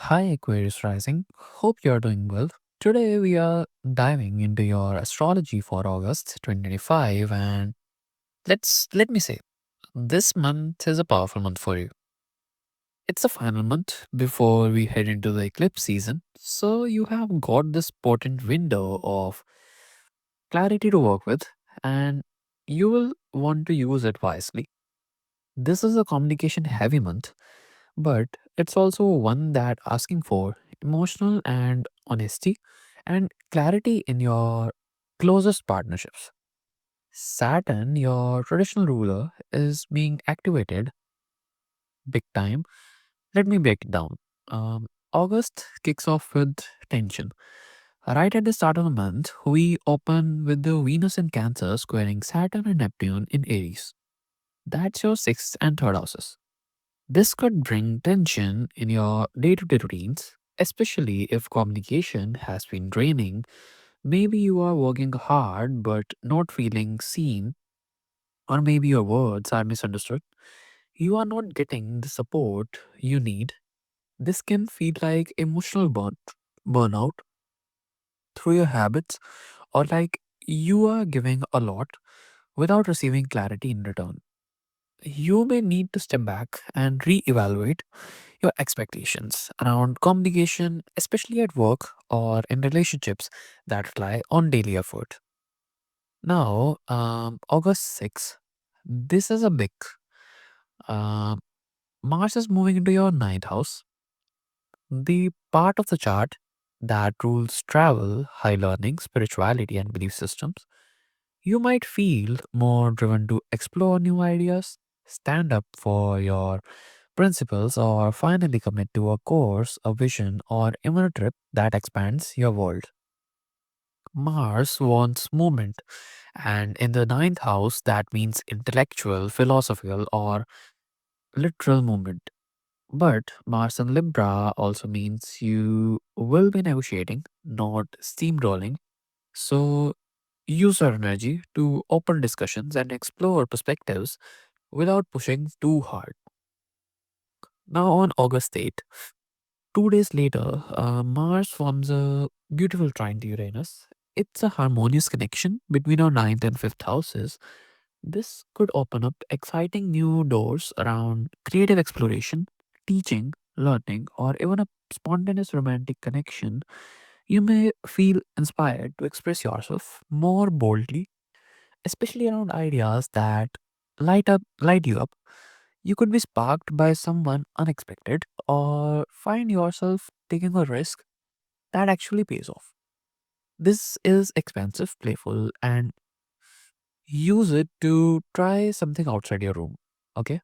Hi, Aquarius Rising. Hope you're doing well. Today we are diving into your astrology for August 2025, and let me say this month is a powerful month for you. It's the final month before we head into the eclipse season, so you have got this potent window of clarity to work with, and you will want to use it wisely. This is a communication heavy month, but it's also one that asking for emotional and honesty and clarity in your closest partnerships. Saturn, your traditional ruler, is being activated big time. Let me break it down. August kicks off with tension. Right at the start of the month, we open with the Venus in Cancer squaring Saturn and Neptune in Aries. That's your sixth and third houses. This could bring tension in your day to day routines, especially if communication has been draining. Maybe you are working hard but not feeling seen, or maybe your words are misunderstood. You are not getting the support you need. This can feel like burnout through your habits, or like you are giving a lot without receiving clarity in return. You may need to step back and reevaluate your expectations around communication, especially at work or in relationships that rely on daily effort. Now, August 6th, this is a big. Uh, Mars is moving into your ninth house, the part of the chart that rules travel, high learning, spirituality, and belief systems. You might feel more driven to explore new ideas, stand up for your principles, or finally commit to a course, a vision, or even a trip that expands your world. Mars wants movement, and in the ninth house, that means intellectual, philosophical, or literal movement. But Mars in Libra also means you will be negotiating, not steamrolling. So use your energy to open discussions and explore perspectives without pushing too hard. Now, on August 8th, 2 days later, Mars forms a beautiful trine to Uranus. It's a harmonious connection between our ninth and fifth houses. This could open up exciting new doors around creative exploration, teaching, learning, or even a spontaneous romantic connection. You may feel inspired to express yourself more boldly, especially around ideas that light you up. You could be sparked by someone unexpected or find yourself taking a risk that actually pays off. This is expensive, playful, and use it to try something outside your room. Okay.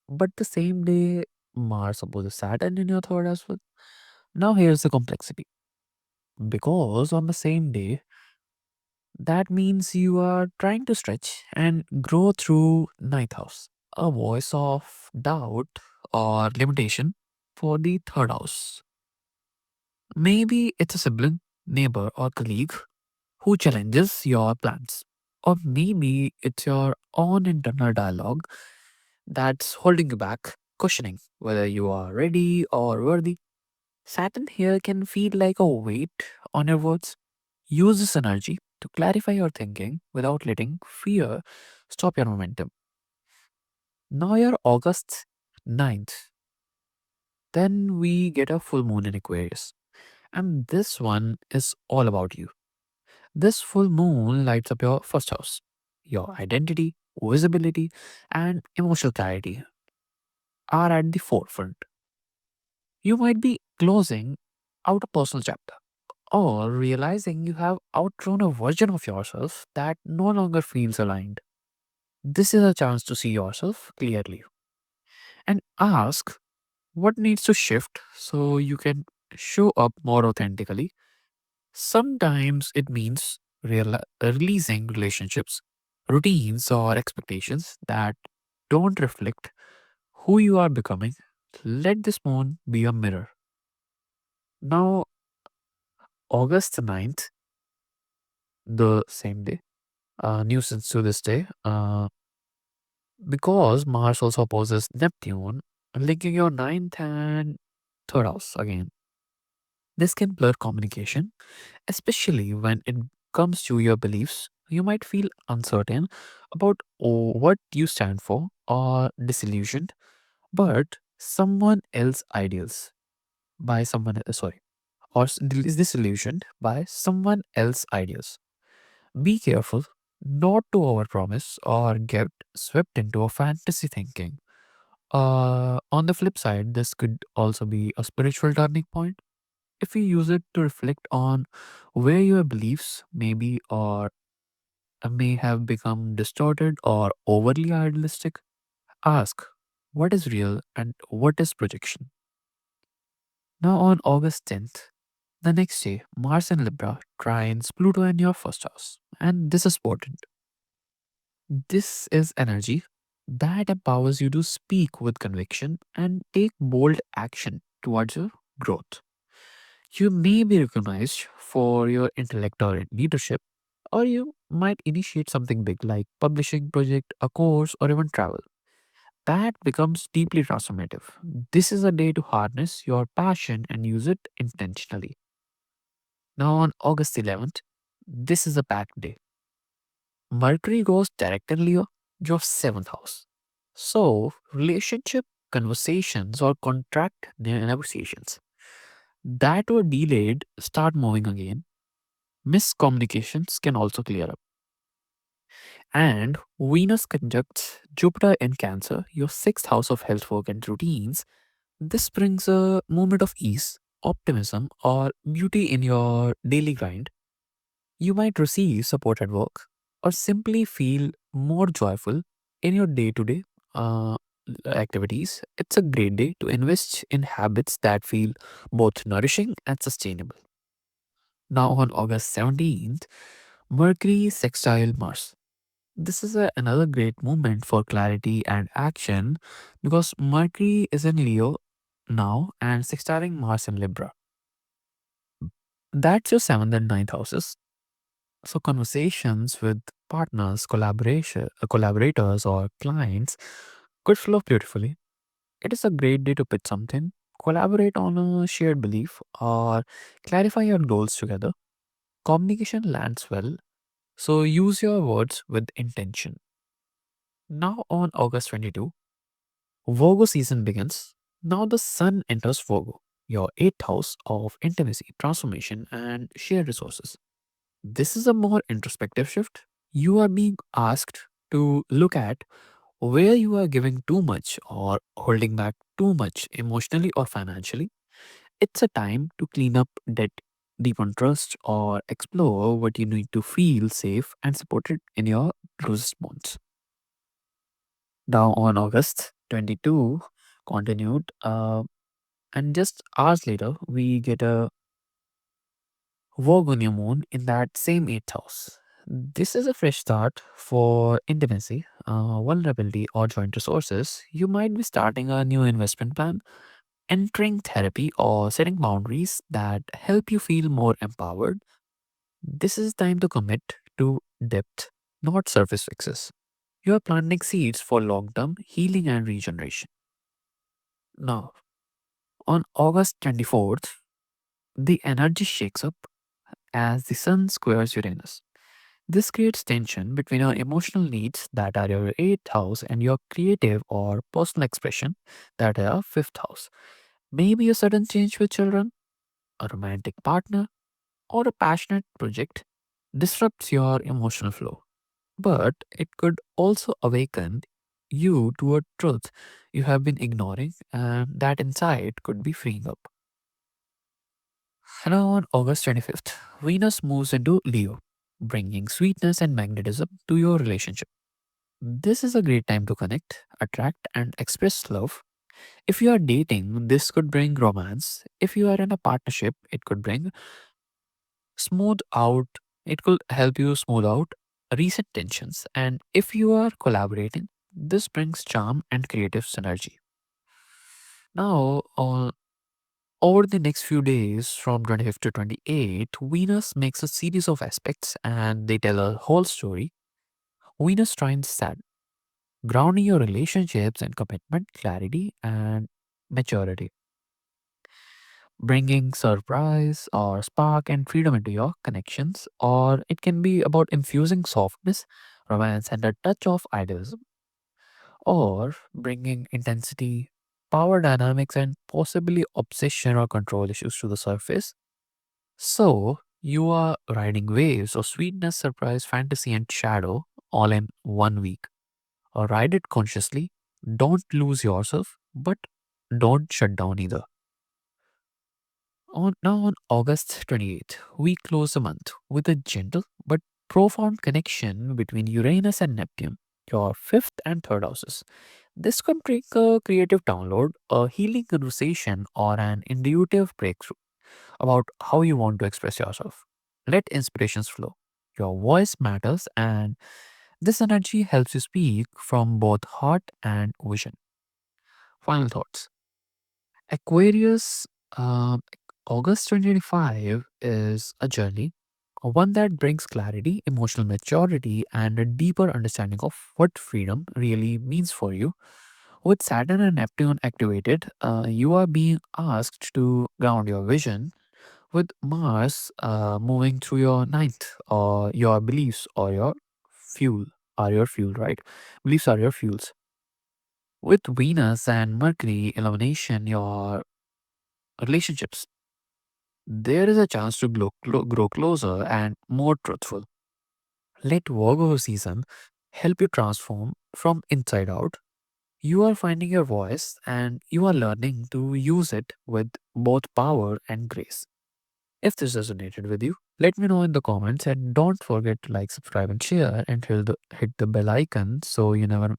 But the same day, Mars opposes Saturn in your third as well. Now, here's the complexity. Because on the same day, that means you are trying to stretch and grow through ninth house. A voice of doubt or limitation for the third house. Maybe it's a sibling, neighbor, or colleague who challenges your plans. Or maybe it's your own internal dialogue that's holding you back, questioning whether you are ready or worthy. Saturn here can feel like a weight on your words. Use this energy to clarify your thinking without letting fear stop your momentum. Now you're August 9th. Then we get a full moon in Aquarius. And this one is all about you. This full moon lights up your first house. Your identity, visibility, and emotional clarity are at the forefront. You might be closing out a personal chapter or realizing you have outgrown a version of yourself that no longer feels aligned. This is a chance to see yourself clearly and ask what needs to shift so you can show up more authentically. Sometimes it means releasing relationships, routines, or expectations that don't reflect who you are becoming. Let this moon be a mirror. Now, August 9th, the same day, nuisance to this day, because Mars also opposes Neptune, linking your ninth and Third house again. This can blur communication, especially when it comes to your beliefs. You might feel uncertain about what you stand for or disillusioned, but someone else ideals by someone sorry or is disillusioned by someone else ideas. Be careful not to overpromise or get swept into a fantasy thinking. On the flip side, this could also be a spiritual turning point if you use it to reflect on where your beliefs maybe or may have become distorted or overly idealistic. Ask what is real and what is projection. Now, on August 10th, the next day, Mars in Libra trines Pluto in your first house. And this is important. This is energy that empowers you to speak with conviction and take bold action towards your growth. You may be recognized for your intellect or leadership, or you might initiate something big like publishing project, a course, or even travel. That becomes deeply transformative. This is a day to harness your passion and use it intentionally. Now on August 11th, this is a packed day. Mercury goes direct in Leo, your seventh house. So, relationship conversations or contract negotiations that were delayed start moving again. Miscommunications can also clear up. And Venus conjuncts Jupiter in Cancer, your sixth house of health, work, and routines. This brings a moment of ease, optimism, or beauty in your daily grind. You might receive support at work or simply feel more joyful in your day to day activities. It's a great day to invest in habits that feel both nourishing and sustainable. Now, on August 17th, Mercury sextile Mars. This is another great moment for clarity and action because Mercury is in Leo now and sextiling Mars in Libra. That's your seventh and ninth houses. So conversations with partners, collaborators, or clients could flow beautifully. It is a great day to pitch something, collaborate on a shared belief, or clarify your goals together. Communication lands well, so use your words with intention. Now on August 22, Virgo season begins. Now the sun enters Virgo, your eighth house of intimacy, transformation, and shared resources. This is a more introspective shift. You are being asked to look at where you are giving too much or holding back too much emotionally or financially. It's a time to clean up debt, deepen trust, or explore what you need to feel safe and supported in your closest bonds. Now on August 22, continued, and just hours later, we get a Virgo new moon in that same eighth house. This is a fresh start for intimacy, vulnerability, or joint resources. You might be starting a new investment plan, entering therapy, or setting boundaries that help you feel more empowered. This is time to commit to depth, not surface fixes. You are planting seeds for long term healing and regeneration. Now, on August 24th, the energy shakes up as the sun squares Uranus. This creates tension between your emotional needs that are your eighth house and your creative or personal expression that are fifth house. Maybe a sudden change with children, a romantic partner, or a passionate project disrupts your emotional flow. But it could also awaken you to a truth you have been ignoring, and that insight could be freeing up. Now, on August 25th, Venus moves into Leo, bringing sweetness and magnetism to your relationship. This is a great time to connect, attract, and express love. If you are dating, this could bring romance. If you are in a partnership, it could bring smooth out, it could help you smooth out recent tensions. And if you are collaborating, this brings charm and creative synergy. Now, over the next few days, from 25th to 28th, Venus makes a series of aspects and they tell a whole story. Venus trines Saturn, grounding your relationships and commitment, clarity, and maturity. bringing surprise or spark and freedom into your connections, or it can be about infusing softness, romance, and a touch of idealism, or bringing intensity, power dynamics, and possibly obsession or control issues to the surface. So, you are riding waves of sweetness, surprise, fantasy, and shadow all in 1 week. Ride it consciously. Don't lose yourself, but don't shut down either. On August 28th, we close the month with a gentle but profound connection between Uranus and Neptune, your fifth and third houses. This could bring a creative download, a healing conversation, or an intuitive breakthrough about how you want to express yourself. Let inspirations flow. Your voice matters, and this energy helps you speak from both heart and vision. Final thoughts. Aquarius, August 2025 is a journey, one that brings clarity, emotional maturity, and a deeper understanding of what freedom really means for you. With Saturn and Neptune activated, you are being asked to ground your vision. With Mars moving through your ninth, or your beliefs, or your fuel, are your fuel, right? Beliefs are your fuels. With Venus and Mercury illumination, your relationships, there is a chance to grow closer and more truthful. Let Virgo season help you transform from inside out. You are finding your voice and you are learning to use it with both power and grace. If this resonated with you, let me know in the comments, and don't forget to like, subscribe, and share, and hit the bell icon so you never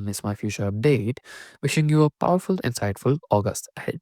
miss my future update. Wishing you a powerful, insightful August ahead.